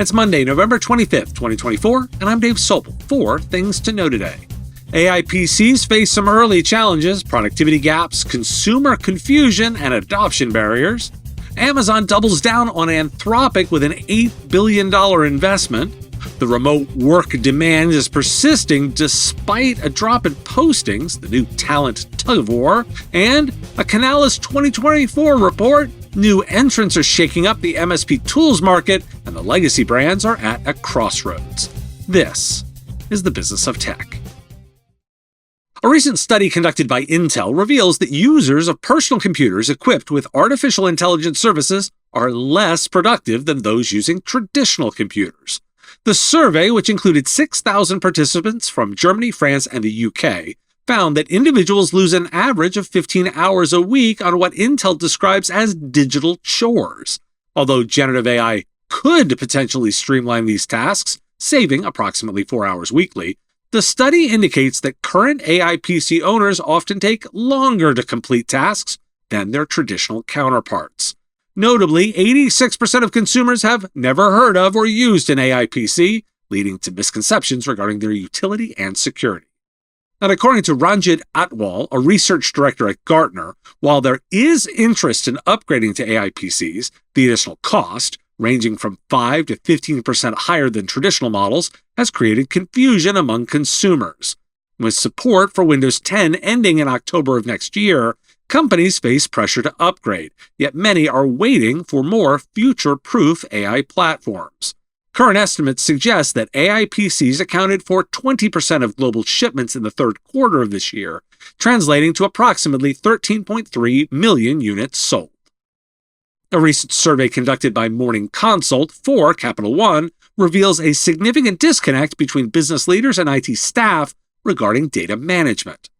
It's Monday, November 25th, 2024, and I'm Dave Sobel for Things to Know Today. AI PCs face some early challenges, productivity gaps, consumer confusion, and adoption barriers. Amazon doubles down on Anthropic with an $8 billion investment. The remote work demand is persisting despite a drop in postings, the new talent Tug-of-War, and a Canalys 2024 report. New entrants are shaking up the MSP tools market, and the legacy brands are at a crossroads. This is the business of tech. A recent study conducted by Intel reveals that users of personal computers equipped with artificial intelligence services are less productive than those using traditional computers. The survey, which included 6,000 participants from Germany, France, and the UK, found that individuals lose an average of 15 hours a week on what Intel describes as digital chores. Although generative AI could potentially streamline these tasks, saving approximately 4 hours weekly, the study indicates that current AI PC owners often take longer to complete tasks than their traditional counterparts. Notably, 86% of consumers have never heard of or used an AI PC, leading to misconceptions regarding their utility and security. And according to Ranjit Atwal, a research director at Gartner, while there is interest in upgrading to AI PCs, the additional cost, ranging from 5 to 15% higher than traditional models, has created confusion among consumers. With support for Windows 10 ending in October of next year, companies face pressure to upgrade, yet many are waiting for more future-proof AI platforms. Current estimates suggest that AI PCs accounted for 20% of global shipments in the third quarter of this year, translating to approximately 13.3 million units sold. A recent survey conducted by Morning Consult for Capital One reveals a significant disconnect between business leaders and IT staff regarding data management.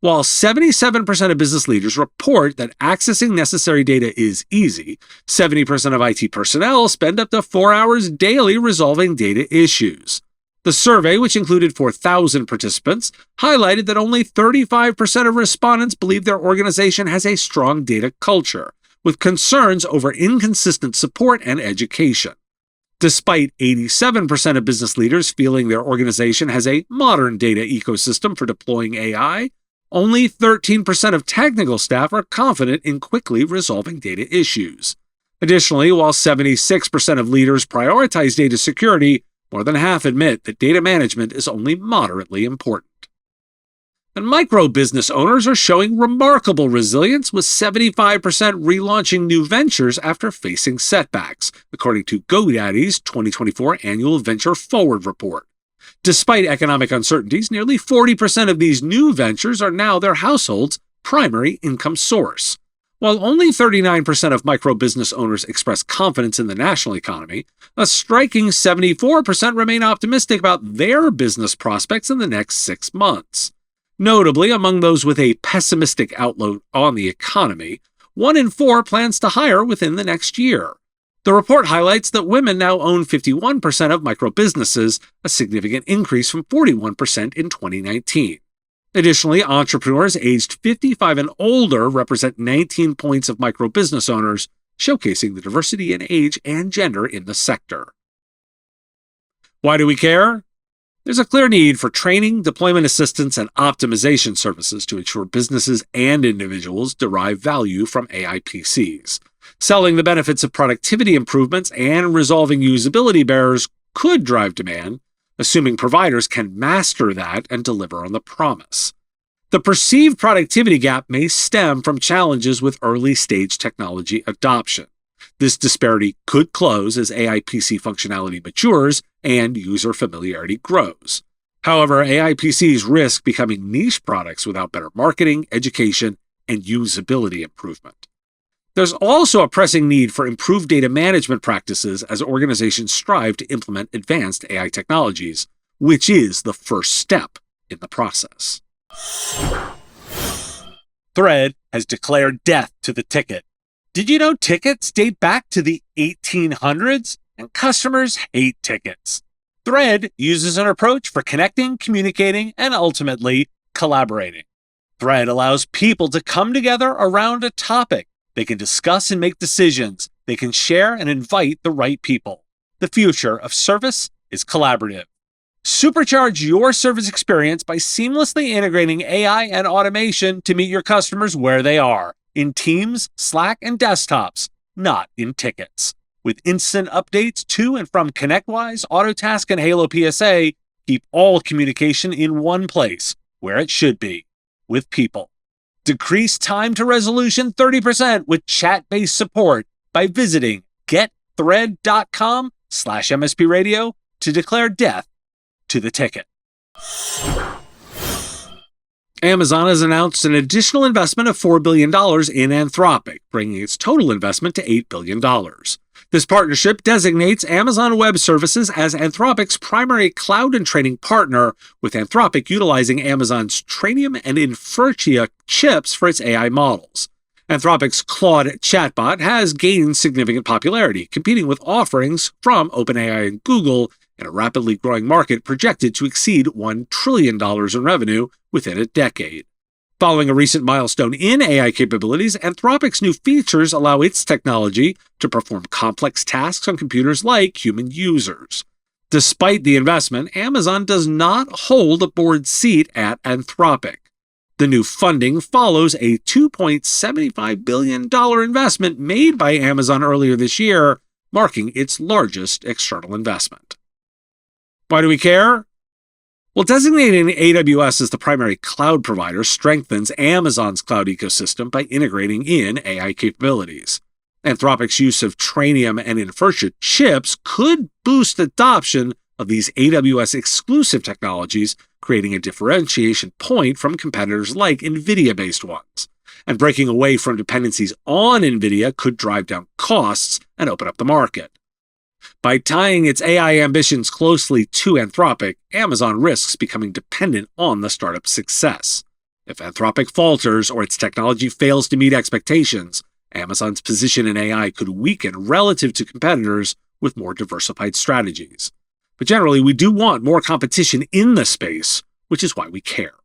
While 77% of business leaders report that accessing necessary data is easy, 70% of IT personnel spend up to 4 hours daily resolving data issues. The survey, which included 4,000 participants, highlighted that only 35% of respondents believe their organization has a strong data culture, with concerns over inconsistent support and education. Despite 87% of business leaders feeling their organization has a modern data ecosystem for deploying AI, only 13% of technical staff are confident in quickly resolving data issues. Additionally, while 76% of leaders prioritize data security, more than half admit that data management is only moderately important. And micro-business owners are showing remarkable resilience, with 75% relaunching new ventures after facing setbacks, according to GoDaddy's 2024 Annual Venture Forward Report. Despite economic uncertainties, nearly 40% of these new ventures are now their household's primary income source. While only 39% of micro-business owners express confidence in the national economy, a striking 74% remain optimistic about their business prospects in the next 6 months. Notably, among those with a pessimistic outlook on the economy, 1 in 4 plans to hire within the next year. The report highlights that women now own 51% of micro-businesses, a significant increase from 41% in 2019. Additionally, entrepreneurs aged 55 and older represent 19 points of micro-business owners, showcasing the diversity in age and gender in the sector. Why do we care? There's a clear need for training, deployment assistance, and optimization services to ensure businesses and individuals derive value from AI PCs. Selling the benefits of productivity improvements and resolving usability barriers could drive demand, assuming providers can master that and deliver on the promise. The perceived productivity gap may stem from challenges with early-stage technology adoption. This disparity could close as AI PC functionality matures and user familiarity grows. However, AI PCs risk becoming niche products without better marketing, education, and usability improvement. There's also a pressing need for improved data management practices as organizations strive to implement advanced AI technologies, which is the first step in the process. Thread has declared death to the ticket. Did you know tickets date back to the 1800s? And customers hate tickets. Thread uses an approach for connecting, communicating, and ultimately collaborating. Thread allows people to come together around a topic. They can discuss and make decisions. They can share and invite the right people. The future of service is collaborative. Supercharge your service experience by seamlessly integrating AI and automation to meet your customers where they are, in Teams, Slack, and desktops, not in tickets. With instant updates to and from ConnectWise, Autotask, and Halo PSA, keep all communication in one place, where it should be, with people. Decrease time to resolution 30% with chat-based support by visiting getthread.com/MSP Radio to declare death to the ticket. Amazon has announced an additional investment of $4 billion in Anthropic, bringing its total investment to $8 billion. This partnership designates Amazon Web Services as Anthropic's primary cloud and training partner, with Anthropic utilizing Amazon's Trainium and Infertia chips for its AI models. Anthropic's Claude chatbot has gained significant popularity, competing with offerings from OpenAI and Google in a rapidly growing market projected to exceed $1 trillion in revenue within a decade. Following a recent milestone in AI capabilities, Anthropic's new features allow its technology to perform complex tasks on computers like human users. Despite the investment, Amazon does not hold a board seat at Anthropic. The new funding follows a $2.75 billion investment made by Amazon earlier this year, marking its largest external investment. Why do we care? Well, designating AWS as the primary cloud provider strengthens Amazon's cloud ecosystem by integrating in AI capabilities. Anthropic's use of Trainium and Infertia chips could boost adoption of these AWS-exclusive technologies, creating a differentiation point from competitors like NVIDIA-based ones. And breaking away from dependencies on NVIDIA could drive down costs and open up the market. By tying its AI ambitions closely to Anthropic, Amazon risks becoming dependent on the startup's success. If Anthropic falters or its technology fails to meet expectations, Amazon's position in AI could weaken relative to competitors with more diversified strategies. But generally, we do want more competition in the space, which is why we care.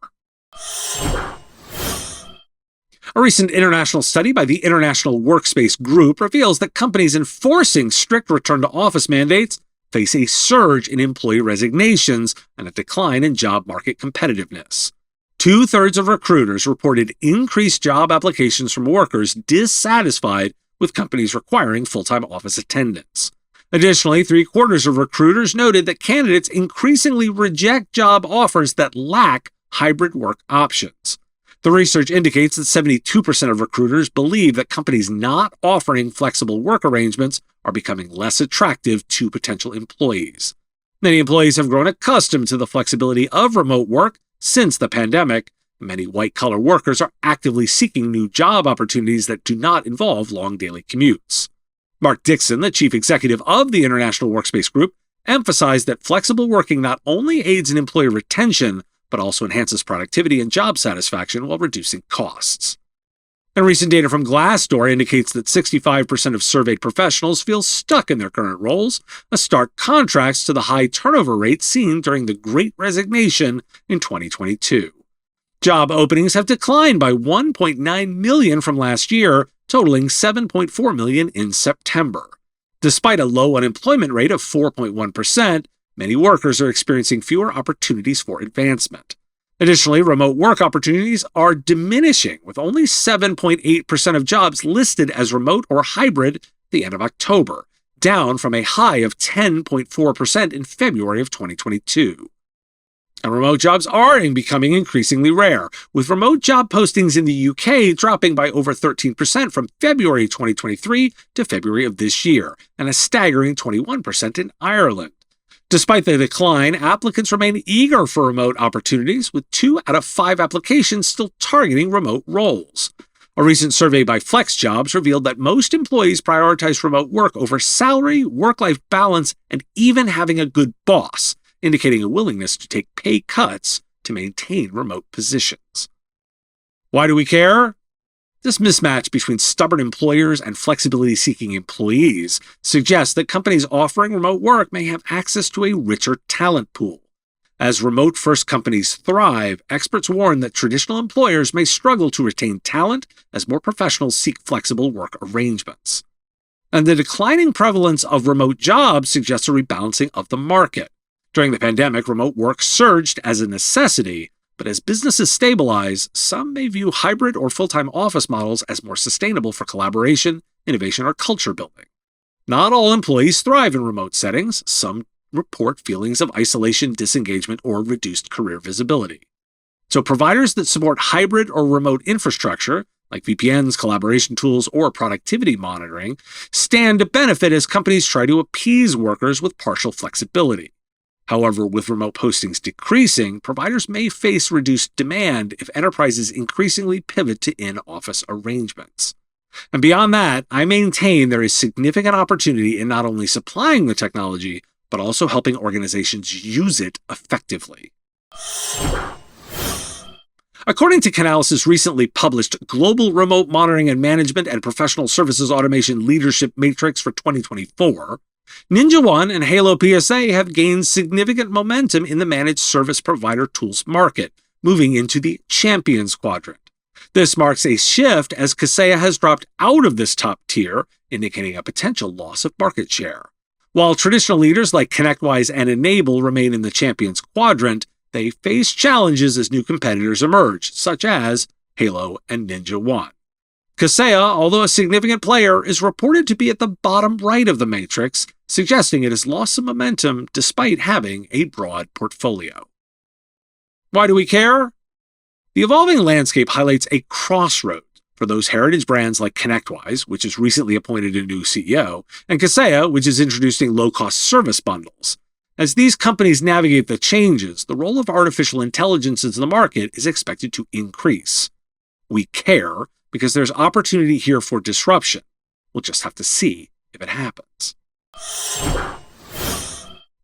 A recent international study by the International Workspace Group reveals that companies enforcing strict return-to-office mandates face a surge in employee resignations and a decline in job market competitiveness. 2/3 of recruiters reported increased job applications from workers dissatisfied with companies requiring full-time office attendance. Additionally, 3/4 of recruiters noted that candidates increasingly reject job offers that lack hybrid work options. The research indicates that 72% of recruiters believe that companies not offering flexible work arrangements are becoming less attractive to potential employees. Many employees have grown accustomed to the flexibility of remote work since the pandemic. Many white-collar workers are actively seeking new job opportunities that do not involve long daily commutes. Mark Dixon, the chief executive of the International Workspace Group, emphasized that flexible working not only aids in employee retention, but also enhances productivity and job satisfaction while reducing costs. And recent data from Glassdoor indicates that 65% of surveyed professionals feel stuck in their current roles, a stark contrast to the high turnover rate seen during the Great Resignation in 2022. Job openings have declined by 1.9 million from last year, totaling 7.4 million in September. Despite a low unemployment rate of 4.1%, many workers are experiencing fewer opportunities for advancement. Additionally, remote work opportunities are diminishing, with only 7.8% of jobs listed as remote or hybrid at the end of October, down from a high of 10.4% in February of 2022. And remote jobs are becoming increasingly rare, with remote job postings in the UK dropping by over 13% from February 2023 to February of this year, and a staggering 21% in Ireland. Despite the decline, applicants remain eager for remote opportunities, with 2 out of 5 applications still targeting remote roles. A recent survey by FlexJobs revealed that most employees prioritize remote work over salary, work-life balance, and even having a good boss, indicating a willingness to take pay cuts to maintain remote positions. Why do we care? This mismatch between stubborn employers and flexibility-seeking employees suggests that companies offering remote work may have access to a richer talent pool. As remote-first companies thrive, experts warn that traditional employers may struggle to retain talent as more professionals seek flexible work arrangements. And the declining prevalence of remote jobs suggests a rebalancing of the market. During the pandemic, remote work surged as a necessity, but as businesses stabilize, some may view hybrid or full-time office models as more sustainable for collaboration, innovation, or culture building. Not all employees thrive in remote settings. Some report feelings of isolation, disengagement, or reduced career visibility. So providers that support hybrid or remote infrastructure, like VPNs, collaboration tools, or productivity monitoring, stand to benefit as companies try to appease workers with partial flexibility. However, with remote postings decreasing, providers may face reduced demand if enterprises increasingly pivot to in-office arrangements. And beyond that, I maintain there is significant opportunity in not only supplying the technology, but also helping organizations use it effectively. According to Canalys' recently published Global Remote Monitoring and Management and Professional Services Automation Leadership Matrix for 2024, NinjaOne and Halo PSA have gained significant momentum in the managed service provider tools market, moving into the Champions quadrant. This marks a shift as Kaseya has dropped out of this top tier, indicating a potential loss of market share. While traditional leaders like ConnectWise and Enable remain in the Champions quadrant, they face challenges as new competitors emerge, such as Halo and NinjaOne. Kaseya, although a significant player, is reported to be at the bottom right of the matrix, suggesting it has lost some momentum despite having a broad portfolio. Why do we care? The evolving landscape highlights a crossroads for those heritage brands like ConnectWise, which has recently appointed a new CEO, and Kaseya, which is introducing low-cost service bundles. As these companies navigate the changes, the role of artificial intelligence in the market is expected to increase. We care because there's opportunity here for disruption. We'll just have to see if it happens.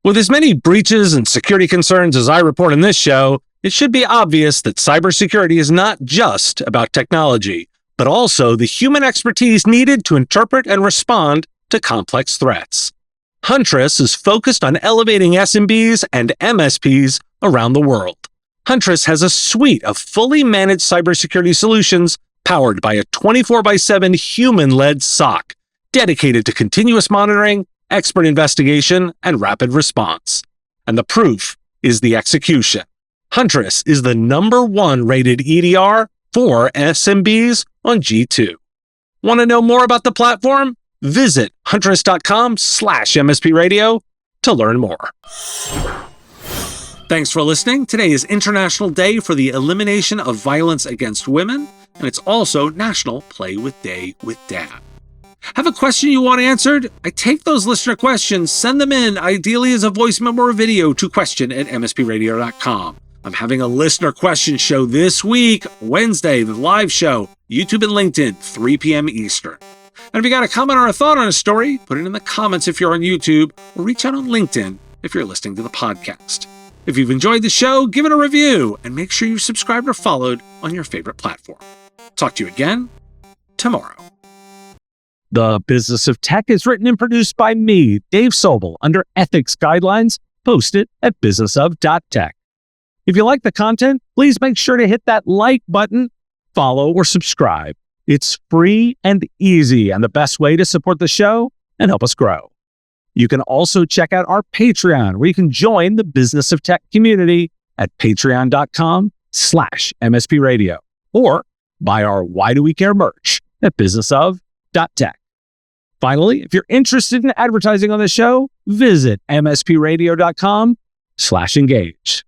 With as many breaches and security concerns as I report in this show, it should be obvious that cybersecurity is not just about technology, but also the human expertise needed to interpret and respond to complex threats. Huntress is focused on elevating SMBs and MSPs around the world. Huntress has a suite of fully managed cybersecurity solutions powered by a 24/7 human-led SOC, dedicated to continuous monitoring, expert investigation, and rapid response. And the proof is the execution. Huntress is the #1 rated EDR for SMBs on G2. Want to know more about the platform? Visit huntress.com/MSP Radio to learn more. Thanks for listening. Today is International Day for the Elimination of Violence Against Women, and it's also National Play with Day with Dad. Have a question you want answered? I take those listener questions, send them in, ideally as a voice memo or video, to question@mspradio.com. I'm having a listener question show this week, Wednesday, the live show, YouTube and LinkedIn, 3 p.m. Eastern. And if you got a comment or a thought on a story, put it in the comments if you're on YouTube, or reach out on LinkedIn if you're listening to the podcast. If you've enjoyed the show, give it a review, and make sure you've subscribed or followed on your favorite platform. Talk to you again tomorrow. The Business of Tech is written and produced by me, Dave Sobel, under ethics guidelines posted at businessof.tech. If you like the content, please make sure to hit that like button, follow, or subscribe. It's free and easy, and the best way to support the show and help us grow. You can also check out our Patreon, where you can join the Business of Tech community at patreon.com/MSP Radio, or buy our Why Do We Care merch at businessof.tech. Finally, if you're interested in advertising on the show, visit mspradio.com/engage.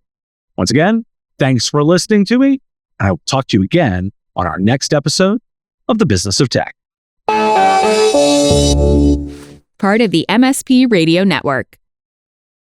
Once again, thanks for listening to me, and I will talk to you again on our next episode of The Business of Tech. Part of the MSP Radio Network.